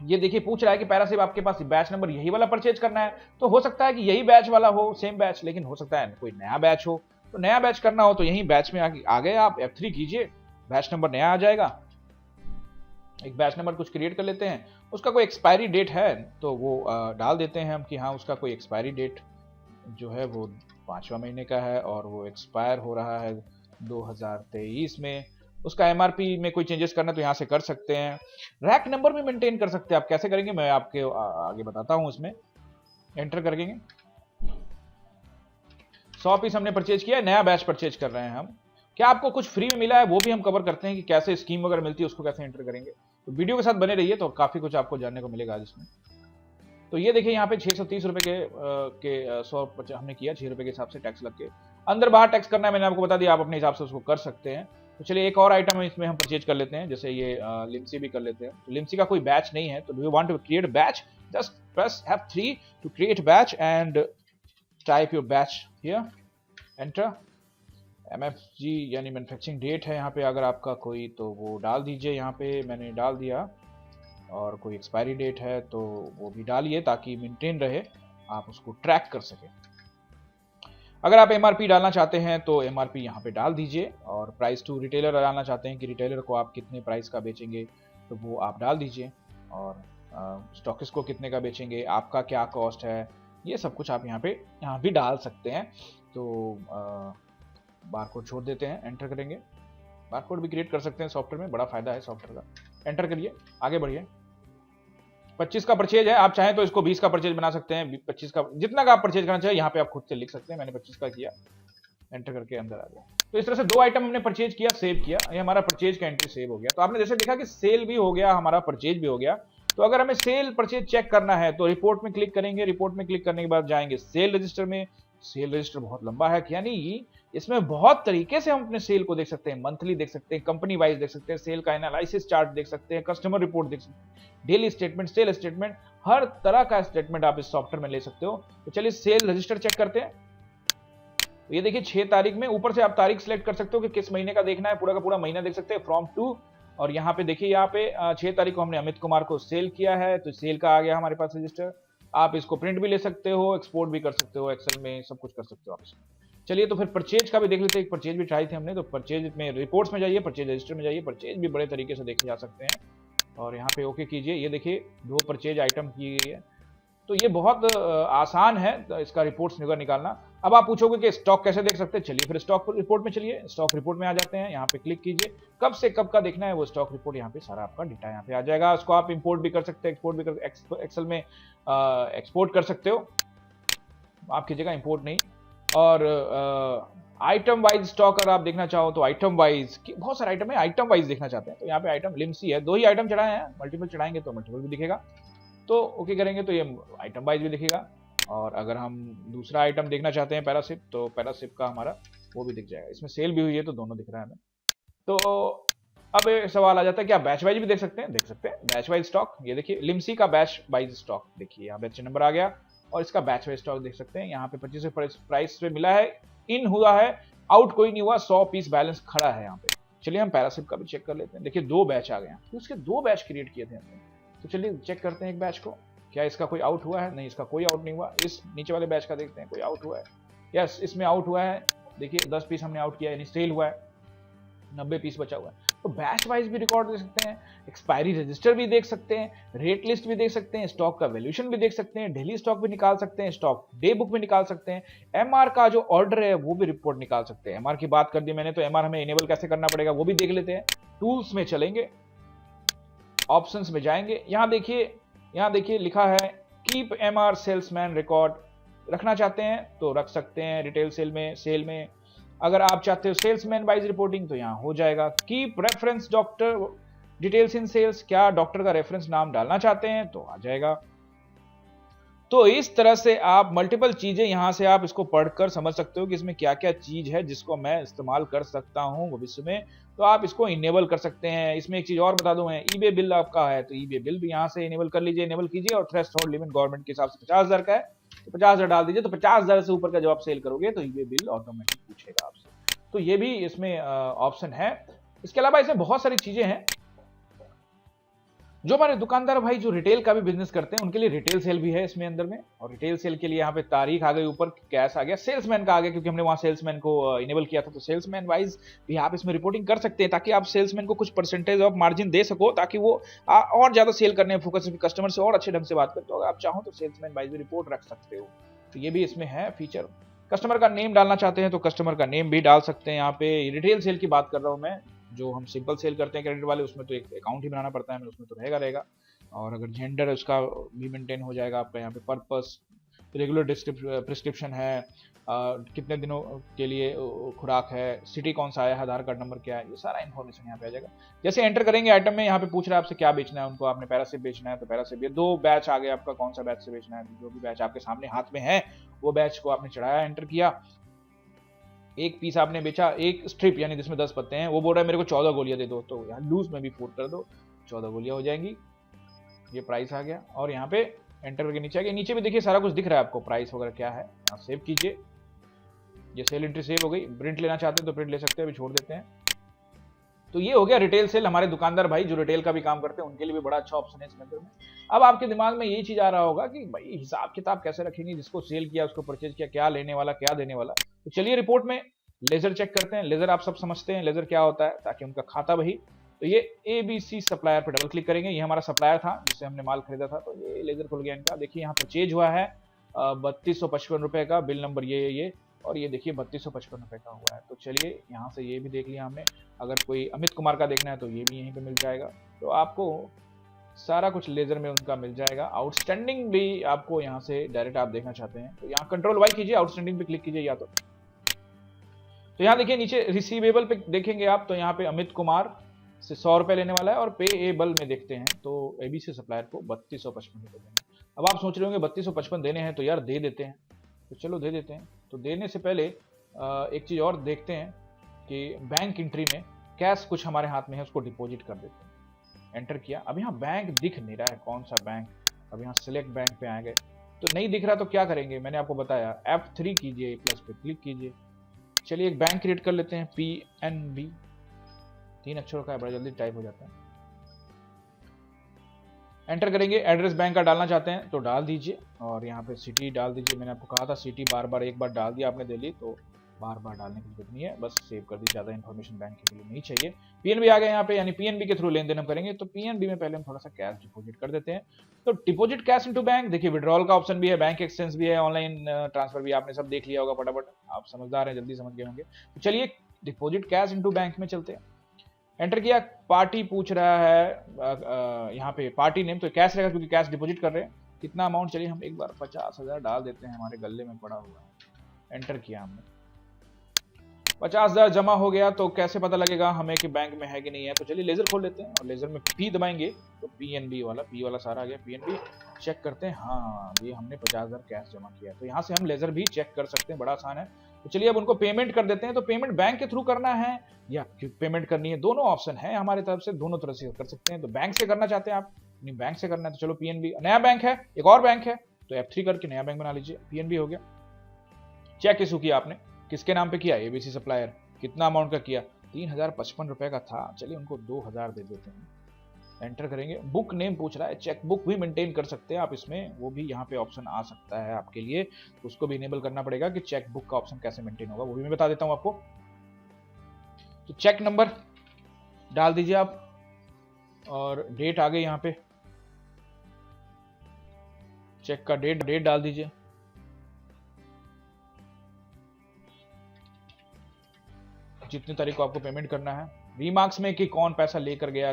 ये देखिए पूछ रहा है कि पैरासिप आपके पास बैच नंबर यही वाला परचेज करना है, तो हो सकता है कि यही बैच वाला हो, सेम बैच, लेकिन हो सकता है कोई नया बैच हो। तो नया बैच करना हो तो यही बैच में आ गए आप, F3 कीजिए, बैच नंबर नया आ जाएगा। एक बैच नंबर कुछ क्रिएट कर लेते हैं, उसका कोई एक्सपायरी डेट है तो वो डाल देते हैं हम कि हाँ उसका कोई एक्सपायरी डेट जो है वो 5वां महीने का है और वो एक्सपायर हो रहा है 2023 में। उसका एमआरपी में कोई चेंजेस करना तो यहाँ से कर सकते हैं। रैक नंबर भी मेंटेन कर सकते हैं। आप कैसे करेंगे मैं आपके आगे बताता हूँ। इसमें एंटर करेंगे, 100 पीस हमने परचेज किया, नया बैच परचेज कर रहे हैं हम। क्या आपको कुछ फ्री में मिला है वो भी हम कवर करते हैं कि कैसे स्कीम वगैरह मिलती है उसको कैसे एंटर करेंगे। तो वीडियो के साथ बने रहिए तो काफी कुछ आपको जानने को मिलेगा आज इसमें। तो ये देखिए यहाँ पे 630 रुपए के 100 हमने किया, 6 रुपए के हिसाब से टैक्स लग के। अंदर बाहर टैक्स करना है मैंने आपको बता दिया, आप अपने हिसाब से उसको कर सकते हैं। तो चलिए एक और आइटम है इसमें हम परचेज कर लेते हैं, जैसे ये लिम्सी भी कर लेते हैं। तो लिम्सी का कोई बैच नहीं है, तो do you want to create batch, just press F3 to create batch and type your batch here, enter. MFG यानी मैन्युफैक्चरिंग डेट है यहाँ पे, अगर आपका कोई तो वो डाल दीजिए, यहाँ पे मैंने डाल दिया। और कोई एक्सपायरी डेट है तो वो भी डालिए ताकि मेंटेन रहे, आप उसको ट्रैक कर सके। अगर आप MRP डालना चाहते हैं तो MRP यहाँ पे डाल दीजिए, और प्राइस टू रिटेलर डालना चाहते हैं कि रिटेलर को आप कितने प्राइस का बेचेंगे तो वो आप डाल दीजिए, और स्टॉकिस्ट को कितने का बेचेंगे, आपका क्या कॉस्ट है, ये सब कुछ आप यहाँ भी डाल सकते हैं। तो बारकोड छोड़ देते हैं, एंटर करेंगे। बारकोड भी क्रिएट कर सकते हैं सॉफ्टवेयर में, बड़ा फायदा है सॉफ्टवेयर का। एंटर करिए, आगे बढ़िए। 25 का परचेज है, आप चाहें तो इसको 20 का परचेज बना सकते हैं, 25 का जितना का आप परचेज करना चाहिए यहाँ पे आप खुद से लिख सकते हैं। मैंने 25 का किया, एंटर करके अंदर आ गया। तो इस तरह से 2 आइटम हमने परचेज किया, सेव किया, ये हमारा परचेज का एंट्री सेव हो गया। तो आपने जैसे देखा कि सेल भी हो गया, हमारा परचेज भी हो गया। तो अगर हमें सेल परचेज चेक करना है तो रिपोर्ट में क्लिक करेंगे, रिपोर्ट में क्लिक करने के बाद जाएंगे सेल रजिस्टर में। सेल रजिस्टर बहुत लंबा है, यानी इसमें बहुत तरीके से हम अपने सेल को देख सकते हैं, मंथली देख सकते हैं, कंपनी वाइज देख सकते हैं, सेल का एनालिसिस चार्ट देख सकते हैं, कस्टमर रिपोर्ट देख सकते हैं, डेली स्टेटमेंट, सेल स्टेटमेंट, हर तरह का स्टेटमेंट आप इस सॉफ्टवेयर में ले सकते हो। तो चलिए सेल रजिस्टर चेक करते हैं। तो ये देखिए 6 तारीख में, ऊपर से आप तारीख सेलेक्ट कर सकते हो कि किस महीने का देखना है, पूरा का पूरा महीना देख सकते हैं फ्रॉम टू। और यहाँ पे देखिए, यहाँ पे 6 तारीख को हमने अमित कुमार को सेल किया है, तो सेल का आ गया हमारे पास रजिस्टर। आप इसको प्रिंट भी ले सकते हो, एक्सपोर्ट भी कर सकते हो, एक्सेल में सब कुछ कर सकते हो आप इसमें। चलिए तो फिर परचेज का भी देख लेते हैं। एक परचेज भी ट्राई थे हमने, तो परचेज में रिपोर्ट्स में जाइए, परचेज रजिस्टर में जाइए, परचेज भी बड़े तरीके से देखे जा सकते हैं। और यहाँ पे ओके कीजिए, ये देखिए 2 परचेज आइटम की गई है। तो ये बहुत आसान है इसका रिपोर्ट्स निकालना। अब आप पूछोगे कि स्टॉक कैसे देख सकते हैं, चलिए फिर स्टॉक रिपोर्ट में चलिए, स्टॉक रिपोर्ट में आ जाते हैं। यहाँ पे क्लिक कीजिए, कब से कब का देखना है वो स्टॉक रिपोर्ट, यहाँ पे सारा आपका डेटा यहाँ पे आ जाएगा। उसको आप इंपोर्ट भी कर सकते हैं, एक्सपोर्ट भी कर, एक्सेल में एक्सपोर्ट कर सकते हो, आप कीजिएगा इंपोर्ट नहीं। और आइटम वाइज स्टॉक अगर आप देखना चाहो तो आइटम वाइज, बहुत सारे आइटम है, आइटम वाइज देखना चाहते हैं तो यहाँ पे आइटम लिम्सी है, 2 ही आइटम चढ़ाए हैं, मल्टीपल चढ़ाएंगे तो मल्टीपल भी दिखेगा, तो ओके करेंगे तो ये आइटम वाइज भी दिखेगा। और अगर हम दूसरा आइटम देखना चाहते हैं पैरासिप, तो पैरासिप का हमारा वो भी दिख जाएगा, इसमें सेल भी हुई है तो दोनों दिख रहा है हमें। तो अब सवाल आ जाता है कि आप बैच वाइज भी देख सकते हैं, देख सकते हैं बैच वाइज स्टॉक। ये देखिए लिम्सी का बैच वाइज स्टॉक, देखिए यहाँ बैच नंबर आ गया और इसका बैच वाइज स्टॉक देख सकते हैं। यहाँ पे 25 प्राइस पे मिला है, इन हुआ है, आउट कोई नहीं हुआ, 100 पीस बैलेंस खड़ा है यहाँ पे। चलिए हम पैरासिप का भी चेक कर लेते हैं। देखिए 2 बैच आ गए, तो उसके 2 बैच क्रिएट किए थे हमने, तो चलिए चेक करते हैं एक बैच को, क्या इसका कोई आउट हुआ है? नहीं, इसका कोई आउट नहीं हुआ। इस नीचे वाले बैच का देखते हैं कोई आउट हुआ है। यस, इसमें आउट हुआ है, देखिए 10 पीस हमने आउट किया, यानी सेल हुआ है, 90 पीस बचा हुआ है। तो बैच वाइज भी रिकॉर्ड देख सकते हैं, एक्सपायरी रजिस्टर भी देख सकते हैं, रेट लिस्ट भी देख सकते हैं, स्टॉक का वैल्यूएशन भी देख सकते हैं, डेली स्टॉक भी निकाल सकते हैं, स्टॉक डे बुक भी निकाल सकते हैं, एमआर का जो ऑर्डर है वो भी रिपोर्ट निकाल सकते हैं। एमआर की बात कर दी मैंने, तो एमआर हमें इनेबल कैसे करना पड़ेगा वो भी देख लेते हैं। टूल्स में चलेंगे, ऑप्शंस में जाएंगे, यहाँ देखिए लिखा है कीप एमआर सेल्समैन रिकॉर्ड, रखना चाहते हैं तो रख सकते हैं रिटेल सेल में। अगर आप चाहते हो सेल्समैन वाइज रिपोर्टिंग तो यहाँ हो जाएगा। Keep reference doctor details in sales, क्या डॉक्टर का रेफरेंस नाम डालना चाहते हैं तो आ जाएगा। तो इस तरह से आप मल्टीपल चीजें यहाँ से आप इसको पढ़कर समझ सकते हो कि इसमें क्या क्या चीज है जिसको मैं इस्तेमाल कर सकता हूँ भविष्य में, तो आप इसको इनेबल कर सकते हैं। इसमें एक चीज और बता दूं, है ईबे बिल आपका है तो ईबे बिल भी यहाँ से इनेबल कर लीजिए, इनेबल कीजिए। और थ्रेशोल्ड लिमिट गवर्नमेंट के हिसाब से 50,000 का है तो 50,000 डाल दीजिए, तो 50,000 से ऊपर का जब आप सेल करोगे तो ईबे बिल ऑटोमेटिक पूछेगा आपसे। तो ये भी इसमें ऑप्शन है। इसके अलावा इसमें बहुत सारी चीजें हैं जो हमारे दुकानदार भाई जो रिटेल का भी बिजनेस करते हैं उनके लिए रिटेल सेल भी है इसमें अंदर में। और रिटेल सेल के लिए यहाँ पे तारीख आ गई, ऊपर कैश आ गया, सेल्समैन का आ गया क्योंकि हमने वहां सेल्समैन को इनेबल किया था, तो सेल्समैन वाइज भी आप इसमें रिपोर्टिंग कर सकते हैं ताकि आप सेल्समैन को कुछ परसेंटेज ऑफ मार्जिन दे सको, ताकि वो और ज्यादा सेल करने में फोकस, कस्टमर से और अच्छे ढंग से बात करते हो। अगर आप चाहो तो सेल्समैन वाइज भी रिपोर्ट रख सकते हो, तो ये भी इसमें है फीचर। कस्टमर का नेम डालना चाहते हैं तो कस्टमर का नेम भी डाल सकते हैं। यहाँ पे रिटेल सेल की बात कर रहा हूँ मैं, जो हम सिंपल सेल करते हैं क्रेडिट वाले, उसमें तो एक अकाउंट ही बनाना पड़ता है, उसमें तो रहेगा। और अगर जेंडर है उसका भी मेंटेन हो जाएगा आपका। यहाँ पे पर्पस, रेगुलर प्रिस्क्रिप्शन है, कितने दिनों के लिए खुराक है, सिटी कौन सा है, आधार कार्ड नंबर क्या है, ये सारा इन्फॉर्मेशन यहाँ पे आ जाएगा। जैसे एंटर करेंगे आइटम में, यहाँ पे पूछ रहा है आपसे क्या बेचना है उनको, आपने पैरासिप बेचना है तो पैरासिप, ये 2 बैच आ गए आपका, कौन सा बैच से बेचना है, जो भी बैच आपके सामने हाथ में है वो बैच को आपने चढ़ाया, एंटर किया, एक पीस आपने बेचा, एक स्ट्रिप यानी जिसमें 10 पत्ते हैं, वो बोल रहा है मेरे को 14 गोलियां दे दो, तो यहाँ लूज में भी 4 कर दो, 14 गोलियां हो जाएंगी। ये प्राइस आ गया और यहाँ पे एंटर करके नीचे आ गया। नीचे भी देखिए सारा कुछ दिख रहा है आपको, प्राइस वगैरह क्या है। यहाँ सेव कीजिए, ये सेल एंट्री सेव हो गई। प्रिंट लेना चाहते हैं तो प्रिंट ले सकते हैं, अभी छोड़ देते हैं। तो ये हो गया रिटेल सेल। हमारे दुकानदार भाई जो रिटेल का भी काम करते हैं उनके लिए भी बड़ा अच्छा ऑप्शन है इसके अंदर में। अब आपके दिमाग में यही चीज आ रहा होगा कि भाई हिसाब किताब कैसे रखेंगे, जिसको सेल किया उसको परचेज किया, क्या लेने वाला क्या देने वाला। तो चलिए रिपोर्ट में लेजर चेक करते हैं। लेजर आप सब समझते हैं लेजर क्या होता है, ताकि उनका खाता बही। तो ये ABC सप्लायर पर डबल क्लिक करेंगे, ये हमारा सप्लायर था जिससे हमने माल खरीदा था, तो ये लेजर खुल गया इनका। देखिए यहाँ परचेज हुआ है 3255 रुपए का, बिल नंबर ये और ये देखिए 3255 रुपए का हुआ है। तो चलिए यहाँ से ये भी देख लिया हमने। अगर कोई अमित कुमार का देखना है तो ये भी यहीं पे मिल जाएगा। तो आपको सारा कुछ लेजर में उनका मिल जाएगा। आउटस्टैंडिंग भी आपको यहाँ से डायरेक्ट आप देखना चाहते हैं तो यहाँ कंट्रोल-Y कीजिए, आउटस्टैंडिंग पे क्लिक कीजिए या तो यहाँ देखिए नीचे रिसीवेबल पे देखेंगे आप, तो यहाँ पे अमित कुमार से 100 रुपए लेने वाला है। और पेएबल में देखते हैं तो ABC सप्लायर को 3255 रुपए देने। अब आप सोच रहे होंगे 3255 देने हैं तो यार दे देते हैं, तो चलो दे देते हैं। तो देने से पहले एक चीज और देखते हैं कि बैंक एंट्री में कैश कुछ हमारे हाथ में है, उसको डिपॉजिट कर देते हैं। एंटर किया, अब यहाँ बैंक दिख नहीं रहा है, कौन सा बैंक। अब यहाँ सिलेक्ट बैंक पे आ गए तो नहीं दिख रहा, तो क्या करेंगे मैंने आपको बताया, F3 कीजिए, प्लस पे क्लिक कीजिए, चलिए एक बैंक क्रिएट कर लेते हैं, PNB, 3 अक्षरों का है, बड़ा जल्दी टाइप हो जाता है। एंटर करेंगे, एड्रेस बैंक का डालना चाहते हैं तो डाल दीजिए, और यहाँ पे सिटी डाल दीजिए। मैंने आपको कहा था सिटी बार बार, एक बार डाल दिया आपने दिल्ली तो बार बार डालने की जरूरत नहीं है, बस सेव कर दी, ज़्यादा इन्फॉर्मेशन बैंक के लिए नहीं चाहिए। पीएनबी आ गया यहाँ पे, यानी पीएनबी के थ्रू लेन देन हम करेंगे, तो पीएनबी में पहले हम थोड़ा सा कैश डिपॉजिट कर देते हैं। तो डिपॉजिट कैश इनटू बैंक, देखिए विड्रॉल का ऑप्शन भी है, बैंक एक्सचेंज भी है, ऑनलाइन ट्रांसफर भी, आपने सब देख लिया होगा फटाफट, आप समझदार हैं, जल्दी समझ गए होंगे। तो चलिए डिपॉजिट कैश इनटू बैंक में चलते हैं। एंटर किया, पार्टी पूछ रहा है यहाँ पे पार्टी नेम, तो कैश रहेगा क्योंकि कैश डिपॉजिट कर रहे हैं। कितना अमाउंट, चलिए हम एक बार 50,000 डाल देते हैं, हमारे गले में पड़ा हुआ है। एंटर किया हमने, 50,000 जमा हो गया। तो कैसे पता लगेगा हमें कि बैंक में है कि नहीं है, तो चलिए लेजर खोल लेते हैं और लेजर में पी दबाएंगे तो पीएनबी वाला, पी वाला सारा आ गया, पीएनबी चेक करते हैं। हाँ, ये हमने 50,000 कैश जमा किया, तो यहाँ से हम लेजर भी चेक कर सकते हैं, बड़ा आसान है। तो चलिए अब उनको पेमेंट कर देते हैं। तो पेमेंट बैंक के थ्रू करना है या क्विक पेमेंट करनी है, दोनों ऑप्शन है हमारी तरफ से, दोनों तरह से कर सकते हैं। तो बैंक से करना चाहते हैं आप, नहीं बैंक से करना है तो चलो पीएनबी, नया बैंक है, एक और बैंक है तो F3 करके नया बैंक बना लीजिए, पीएनबी हो गया। चेक इशू किया आपने, किसके नाम पे किया, एबीसी सप्लायर, कितना अमाउंट का किया, 3055 रुपए का था, चलिए उनको 2000 दे देते हैं। एंटर करेंगे, बुक नेम पूछ रहा है, चेक बुक भी मेंटेन कर सकते हैं आप इसमें, वो भी यहाँ पे ऑप्शन आ सकता है आपके लिए, तो उसको भी इनेबल करना पड़ेगा कि चेक बुक का ऑप्शन कैसे मेंटेन होगा, वो भी मैं बता देता हूँ आपको। तो चेक नंबर डाल दीजिए आप, और डेट आ गई यहाँ पे, चेक का डेट डाल दीजिए, जितनी तारीख को आपको पेमेंट करना है। रीमार्क्स में कि कौन पैसा लेकर गया,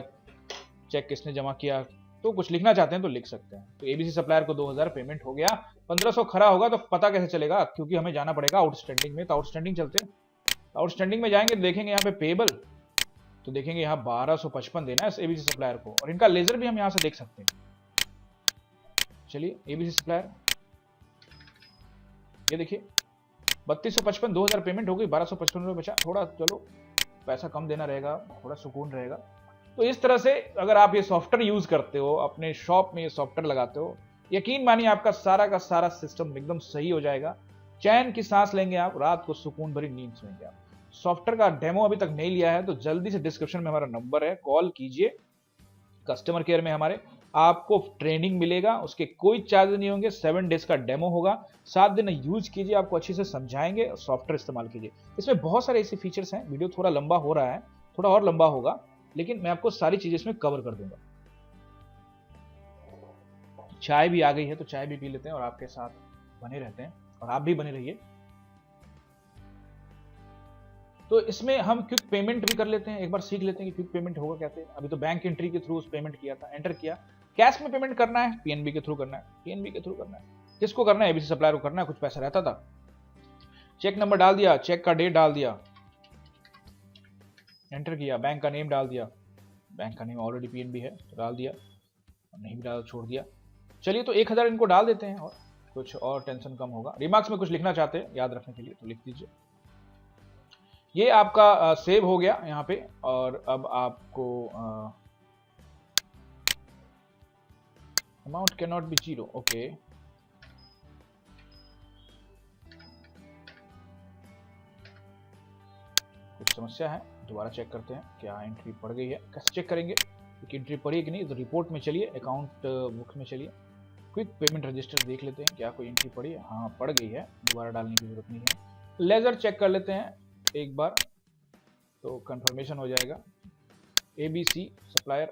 चेक किसने जमा किया, तो कुछ लिखना चाहते हैं तो लिख सकते हैं। तो एबीसी सप्लायर को 2000 पेमेंट हो गया, 1500 खरा होगा, तो पता कैसे चलेगा, क्योंकि हमें जाना पड़ेगा आउटस्टैंडिंग में। तो आउटस्टैंडिंग चलते हैं, आउटस्टैंडिंग में जाएंगे, देखेंगे यहाँ पे पेबल, तो देखेंगे यहाँ 1255 देना है एबीसी सप्लायर को, और इनका लेजर भी हम यहाँ से देख सकते हैं। चलिए एबीसी सप्लायर, ये देखिए 3255, 2000 पेमेंट हो गई, 1255 रुपये बचा, थोड़ा चलो पैसा कम देना रहेगा, थोड़ा सुकून रहेगा। तो इस तरह से अगर आप ये सॉफ्टवेयर यूज करते हो, अपने शॉप में ये सॉफ्टवेयर लगाते हो, यकीन मानिए आपका सारा का सारा सिस्टम एकदम सही हो जाएगा, चैन की सांस लेंगे आप, रात को सुकून भरी नींद सोएंगे आप। सॉफ्टवेयर का डेमो अभी तक नहीं लिया है तो जल्दी से डिस्क्रिप्शन में हमारा नंबर है, कॉल कीजिए, कस्टमर केयर में हमारे, आपको ट्रेनिंग मिलेगा, उसके कोई चार्ज नहीं होंगे, 7 डेज का डेमो होगा, 7 दिन यूज कीजिए, आपको अच्छे से समझाएंगे, सॉफ्टवेयर इस्तेमाल कीजिए। इसमें बहुत सारे ऐसे फीचर्स हैं, वीडियो थोड़ा लंबा हो रहा है, थोड़ा और लंबा होगा, लेकिन मैं आपको सारी चीजें इसमें कवर कर दूंगा। चाय भी आ गई है तो चाय भी पी लेते हैं और आपके साथ बने रहते हैं, और आप भी बने रहिए। तो इसमें हम क्विक पेमेंट भी कर लेते हैं, एक बार सीख लेते हैं कि क्विक पेमेंट होगा कैसे। अभी तो बैंक एंट्री के थ्रू उस पेमेंट किया था, एंटर किया, कैश में पेमेंट करना है, पीएनबी के थ्रू करना है, पीएनबी के थ्रू करना है, किसको करना है, एबीसी सप्लायर को करना है, कुछ पैसा रहता था। चेक नंबर डाल दिया, चेक का डेट डाल दिया, एंटर किया, बैंक का नेम डाल दिया, बैंक का नेम ऑलरेडी पीएनबी है तो डाल दिया, नहीं भी डाला छोड़ दिया। चलिए तो 1000 इनको डाल देते हैं और कुछ और टेंशन कम होगा। रिमार्क्स में कुछ लिखना चाहते हैं याद रखने के लिए तो लिख दीजिए। ये आपका सेव हो गया यहाँ पे, और अब आपको amount can not be zero, okay, कुछ समस्या है, दोबारा चेक करते हैं क्या एंट्री पड़ गई है। कैसे चेक करेंगे कि एंट्री पड़ी है कि नहीं, तो रिपोर्ट में चलिए, अकाउंट बुक में चलिए, क्विक पेमेंट रजिस्टर देख लेते हैं क्या कोई एंट्री पड़ी है, हाँ पड़ गई है, दोबारा डालने की जरूरत नहीं है। लेजर चेक कर लेते हैं एक बार तो कंफर्मेशन हो जाएगा। एबीसी सप्लायर,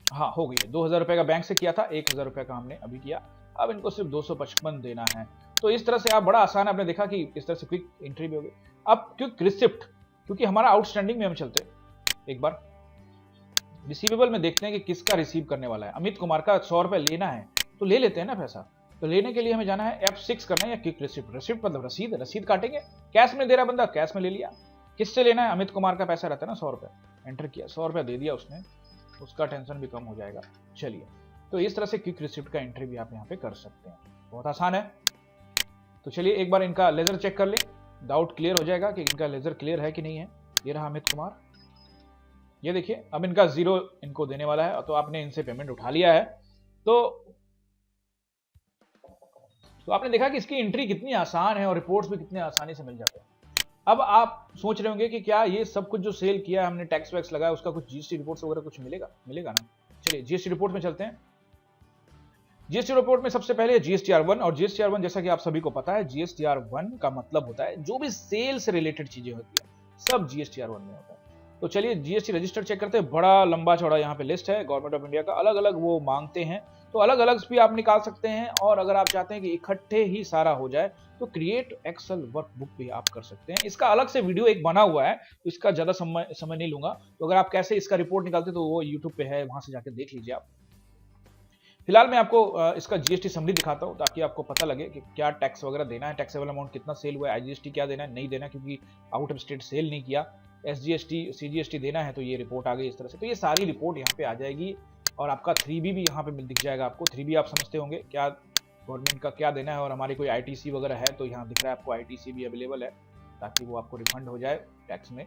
हाँ हो गई है, 2000 रुपए का बैंक से किया था, 1000 रुपए का हमने अभी किया, अब इनको सिर्फ 255 देना है। तो इस तरह से आप, बड़ा आसान है, आपने देखा कि इस तरह से क्विक एंट्री भी हो गई। अब क्विक रिसिप्ट, क्योंकि हमारा आउटस्टैंडिंग में हम चलते एक बार रिसीवेबल में देखते हैं कि किसका रिसीव करने वाला है। अमित कुमार का 100 रुपए लेना है तो ले लेते हैं ना पैसा, तो लेने के लिए हमें जाना है F6 करना है, या क्विक रिसिप्ट, रिसिप्ट मतलब रसीद, रसीद काटेंगे, कैश में दे रहा बंदा, कैश में ले लिया। किससे लेना है, अमित कुमार का पैसा रहता है ना 100 रुपए, एंटर किया, 100 रुपया दे दिया उसने, उसका टेंशन भी कम हो जाएगा। चलिए तो इस तरह से क्विक रिसिप्ट का एंट्री भी आप यहाँ पे कर सकते हैं, बहुत आसान है। तो चलिए एक बार इनका लेजर चेक कर ले, डाउट क्लियर हो जाएगा कि इनका लेजर क्लियर है कि नहीं है। ये रहा अमित कुमार, ये देखिए अब इनका 0 इनको देने वाला है, तो आपने इनसे पेमेंट उठा लिया है। तो आपने देखा कि इसकी एंट्री कितनी आसान है और रिपोर्ट्स भी कितने आसानी से मिल जाते हैं। अब आप सोच रहे होंगे कि क्या ये सब कुछ जो सेल किया हमने, टैक्स वैक्स लगाया, उसका कुछ जीएसटी रिपोर्ट्स वगैरह कुछ मिलेगा ना। चलिए जीएसटी रिपोर्ट में चलते हैं। जीएसटी रिपोर्ट में सबसे पहले जीएसटीआर1, और जीएसटीआर1 जैसा कि आप सभी को पता है, जीएसटीआर1 का मतलब होता है जो भी सेल से रिलेटेड चीजें होती है सब जीएसटीआर1 में होता है। तो चलिए जीएसटी रजिस्टर चेक करते हैं। बड़ा लंबा चौड़ा यहाँ पे लिस्ट है गवर्नमेंट ऑफ इंडिया का, अलग अलग वो मांगते हैं, तो अलग अलग भी आप निकाल सकते हैं। और अगर आप चाहते हैं कि इकट्ठे ही सारा हो जाए तो क्रिएट एक्सेल वर्कबुक भी आप कर सकते हैं। इसका अलग से वीडियो एक बना हुआ है, तो इसका ज्यादा समय नहीं लूंगा। तो अगर आप कैसे इसका रिपोर्ट निकालते तो वो यूट्यूब पे है, वहां से जाकर देख लीजिए आप। फिलहाल मैं आपको इसका जीएसटी समरी दिखाता हूं ताकि आपको पता लगे कि क्या टैक्स वगैरह देना है, टैक्सेबल अमाउंट कितना सेल हुआ है, आईजीएसटी क्या देना है, नहीं देना क्योंकि आउट ऑफ स्टेट सेल नहीं किया, एसजीएसटी सीजीएसटी देना है, तो ये रिपोर्ट आ गई इस तरह से। तो ये सारी रिपोर्ट यहाँ पे आ जाएगी और आपका 3B भी यहाँ पे दिख जाएगा आपको। 3B आप समझते होंगे क्या गवर्नमेंट का क्या देना है, और हमारी कोई आईटीसी वगैरह है तो यहाँ दिख रहा है आपको आईटीसी भी अवेलेबल है, ताकि वो आपको रिफंड हो जाए टैक्स में,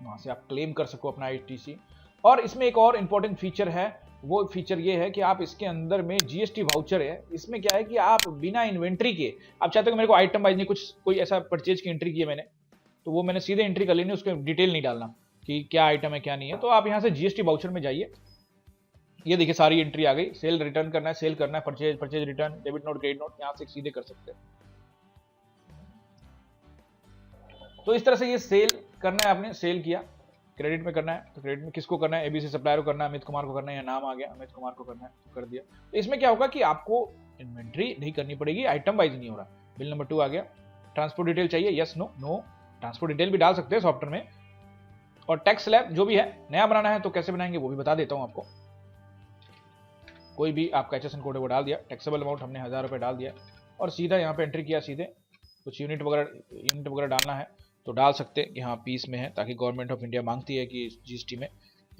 वहाँ से आप क्लेम कर सको अपना आईटीसी। और इसमें एक और इम्पोर्टेंट फीचर है, वो फीचर ये है कि आप इसके अंदर में जीएसटी वाउचर है। इसमें क्या है कि आप बिना इन्वेंट्री के, आप चाहते हो मेरे को आइटम वाइज नहीं, कुछ कोई ऐसा परचेज की एंट्री की है मैंने, तो वो मैंने सीधे एंट्री कर लेनी, उसके डिटेल नहीं डालना कि क्या आइटम है क्या नहीं है। तो आप यहाँ से जीएसटी वाउचर में जाइए, ये देखिए सारी एंट्री आ गई। सेल रिटर्न करना है, सेल करना है, purchase return, debit note, credit note, यहाँ से सीधे कर सकते हैं। तो इस तरह से ये सेल करना है, आपने सेल किया। क्रेडिट में करना है तो क्रेडिट में किसको करना है, एबीसी सप्लायर को करना है, अमित कुमार को करना है, या नाम आ गया अमित कुमार को करना है तो कर दिया। तो इसमें क्या होगा कि आपको इन्वेंट्री नहीं करनी पड़ेगी, आइटम वाइज नहीं हो रहा। बिल नंबर 2 आ गया। ट्रांसपोर्ट डिटेल चाहिए, yes no no, transport detail भी डाल सकते हैं सॉफ्टवेयर में। और टैक्स स्लैब जो भी है नया बनाना है तो कैसे बनाएंगे वो भी बता देता हूं आपको। कोई भी आपका एचएसएन कोड है वो डाल दिया, टैक्सेबल अमाउंट हमने 1000 रुपये डाल दिया, और सीधा यहाँ पे एंट्री किया। सीधे कुछ यूनिट वगैरह डालना है तो डाल सकते हैं कि हाँ पीस में है, ताकि गवर्नमेंट ऑफ इंडिया मांगती है कि जीएसटी में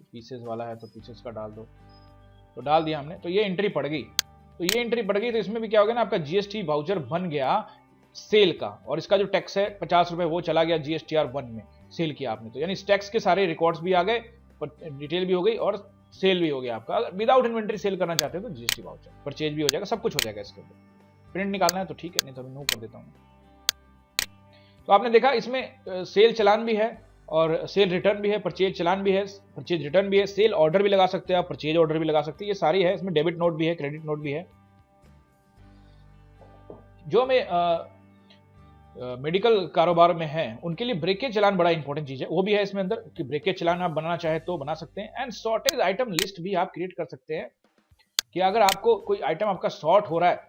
पीसेस वाला है तो पीसेस का डाल दो। तो डाल दिया हमने, तो ये एंट्री पड़ गई। तो इसमें भी क्या हो गया ना, आपका जीएसटी वाउचर बन गया सेल का, और इसका जो टैक्स है 50 रुपए वो चला गया जीएसटीआर1 में, सेल किया आपने तो। यानी इस टैक्स के सारे रिकॉर्ड्स भी आ गए, डिटेल भी हो गई और सेल भी हो गया आपका। अगर विदाउट इन्वेंट्री सेल करना चाहते हो तो जीएसटी वाउचर, परचेज भी हो जाएगा, सब कुछ हो जाएगा इसके अंदर। प्रिंट निकालना है तो ठीक है, नहीं तो नो कर देता हूँ। तो आपने देखा इसमें सेल चलान भी है और सेल रिटर्न भी है, परचेज चलान भी है, परचेज रिटर्न भी है, सेल ऑर्डर भी लगा सकते हैं आप, परचेज ऑर्डर भी लगा सकते हैं, ये सारी है। इसमें डेबिट नोट भी है, क्रेडिट नोट भी है। जो में मेडिकल कारोबार में है उनके लिए ब्रेकेज चलान बड़ा इंपॉर्टेंट चीज है, वो भी है इसमें अंदर कि ब्रेकेज चलान आप बनाना चाहे तो बना सकते हैं। एंड शॉर्टेज आइटम लिस्ट भी आप क्रिएट कर सकते हैं कि अगर आपको कोई आइटम आपका शॉर्ट हो रहा है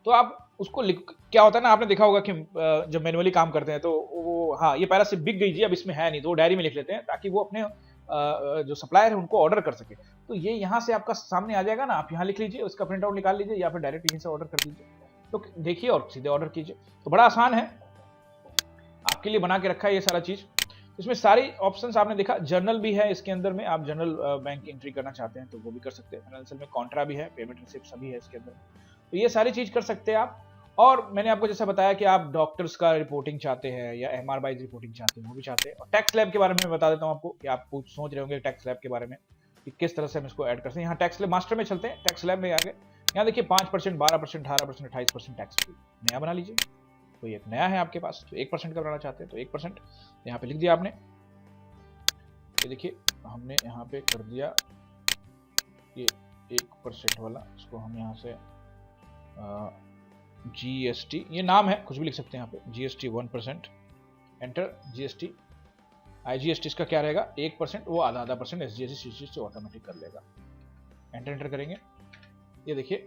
तो आप उसको क्या होता है ना, आपने देखा होगा कि जब मैनुअली काम करते हैं तो वो हाँ ये पहला से बिक गई जी, अब इसमें है नहीं, तो वो डायरी में लिख लेते हैं ताकि वो अपने जो सप्लायर है उनको ऑर्डर कर सके। तो ये यहाँ से आपका सामने आ जाएगा ना, आप यहाँ लिख लीजिए, उसका प्रिंट आउट निकाल लीजिए या फिर डायरेक्ट यहीं से ऑर्डर कर लीजिए, तो देखिए और सीधे ऑर्डर कीजिए। तो बड़ा आसान है, आपके लिए बना के रखा है ये सारा चीज। इसमें सारी ऑप्शंस आपने देखा, जर्नल भी है इसके अंदर में, आप जर्नल बैंक एंट्री करना चाहते हैं तो वो भी कर सकते हैं। फाइनेंशियल में कॉन्ट्रा भी है, पेमेंट रिसिप्ट सभी है इसके अंदर, तो ये सारी चीज कर सकते हैं आप। और मैंने आपको जैसा बताया कि आप डॉक्टर्स का रिपोर्टिंग चाहते हैं या एमआर वाइज रिपोर्टिंग चाहते हैं, वो भी चाहते हैं। और टैक्स लैब के बारे में मैं बता देता हूँ आपको कि आप कुछ सोच रहे होंगे टैक्स लैब के बारे में कि किस तरह से हम इसको ऐड कर सकते हैं। यहाँ टैक्स लैब मास्टर में चलते हैं, टैक्स लैब में आगे यहाँ देखिए 5%, 12%, 18%, 28% टैक्स फ्री नया बना लीजिए। तो ये नया है आपके पास, तो 1% का बनाना चाहते हैं तो 1% यहाँ पे लिख दिया आपने। ये देखिए हमने यहाँ पे कर दिया ये 1% वाला, इसको हम यहाँ से जीएसटी, ये नाम है कुछ भी लिख सकते हैं यहाँ पे, जीएसटी 1%, एंटर। जीएसटी आईजीएसटी इसका क्या रहेगा 1%, वो आधा परसेंट एसजीएसटी सीजीएसटी से ऑटोमेटिक कर लेगा। एंटर करेंगे, ये देखिए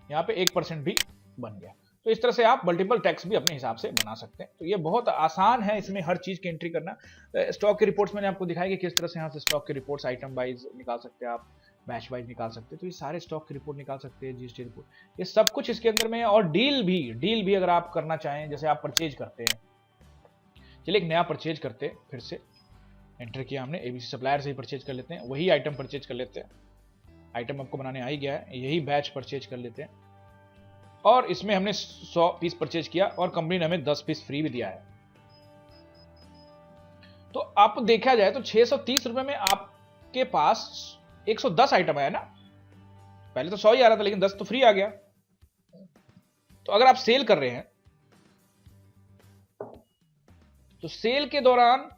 यहाँ पे 1% भी बन गया। तो इस तरह से आप मल्टीपल टैक्स भी अपने हिसाब से बना सकते हैं। तो ये बहुत आसान है इसमें हर चीज की एंट्री करना। स्टॉक की रिपोर्ट्स मैंने आपको दिखाई कि किस तरह से यहाँ से स्टॉक की रिपोर्ट्स आइटम वाइज निकाल सकते हैं आप, बैच वाइज निकाल सकते हैं। तो ये सारे स्टॉक की रिपोर्ट निकाल सकते हैं, जीएसटी रिपोर्ट, ये सब कुछ इसके अंदर में है। और डील भी अगर आप करना चाहें, जैसे आप परचेज करते हैं, चलिए एक नया परचेज करते हैं, फिर से एंटर किया हमने, एबीसी सप्लायर से ही परचेज कर लेते हैं, वही आइटम परचेज कर लेते हैं। आइटम आपको बनाने आ ही गया है, यही बैच परचेज कर लेते हैं। और इसमें हमने 100 पीस परचेज किया और कंपनी ने हमें 10 पीस फ्री भी दिया है। तो आप देखा जाए तो 630 रुपए में आपके पास 110 आइटम आया ना, पहले तो 100 ही आ रहा था लेकिन 10 तो फ्री आ गया। तो अगर आप सेल कर रहे हैं तो सेल के दौरान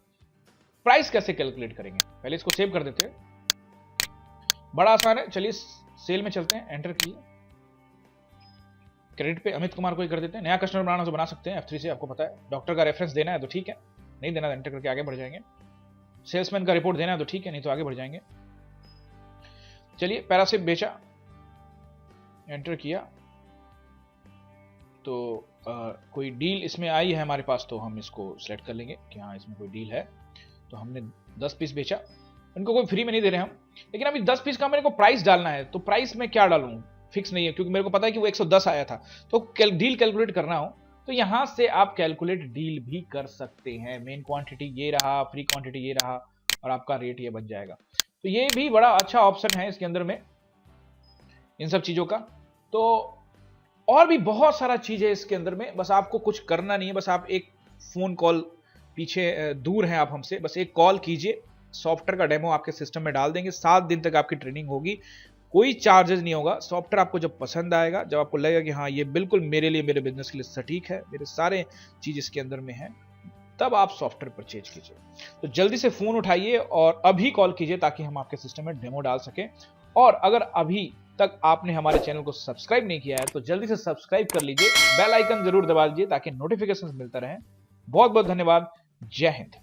प्राइस कैसे कैलकुलेट करेंगे, पहले इसको सेव कर देते हैं। बड़ा आसान है, चलिए सेल में चलते हैं, एंटर कीजिए। क्रेडिट पे अमित कुमार को ही कर देते हैं। नया कस्टमर बनाना तो बना सकते हैं F3 से, आपको पता है। डॉक्टर का रेफरेंस देना है तो ठीक है, नहीं देना तो एंटर करके आगे बढ़ जाएंगे। सेल्समैन का रिपोर्ट देना है तो ठीक है, नहीं तो आगे बढ़ जाएंगे। चलिए पैरासिप बेचा, एंटर किया तो कोई डील इसमें आई है हमारे पास, तो हम इसको सिलेक्ट कर लेंगे कि हाँ इसमें कोई डील है। तो हमने 10 पीस बेचा, इनको कोई फ्री में नहीं दे रहे हम, लेकिन अभी 10 पीस का मेरे को प्राइस डालना है। तो प्राइस में क्या डालूं, फिक्स नहीं है, क्योंकि मेरे को पता है कि वो 110 आया था। तो डील कैलकुलेट करना हो तो यहां से आप कैलकुलेट डील भी कर सकते हैं। मेन क्वांटिटी ये रहा, फ्री क्वांटिटी ये रहा, और आपका रेट ये बन जाएगा। तो ये भी बड़ा अच्छा ऑप्शन है इसके अंदर में, इन सब चीजों का। तो और भी बहुत सारा चीज है इसके अंदर में, बस आपको कुछ करना नहीं है। बस आप एक फोन कॉल, पीछे दूर हैं आप हमसे, बस एक कॉल कीजिए, सॉफ्टवेयर का डेमो आपके सिस्टम में डाल देंगे। 7 दिन तक आपकी ट्रेनिंग होगी, कोई चार्जेस नहीं होगा। सॉफ्टवेयर आपको जब पसंद आएगा, जब आपको लगेगा कि हाँ ये बिल्कुल मेरे लिए, मेरे बिजनेस के लिए सटीक है, मेरे सारे चीज इसके अंदर में है, तब आप सॉफ्टवेयर परचेज कीजिए। तो जल्दी से फोन उठाइए और अभी कॉल कीजिए ताकि हम आपके सिस्टम में डेमो डाल सकें। और अगर अभी तक आपने हमारे चैनल को सब्सक्राइब नहीं किया है तो जल्दी से सब्सक्राइब कर लीजिए, बेल आइकन जरूर दबा लीजिए ताकि नोटिफिकेशन मिलता रहे। बहुत बहुत धन्यवाद, जय हिंद।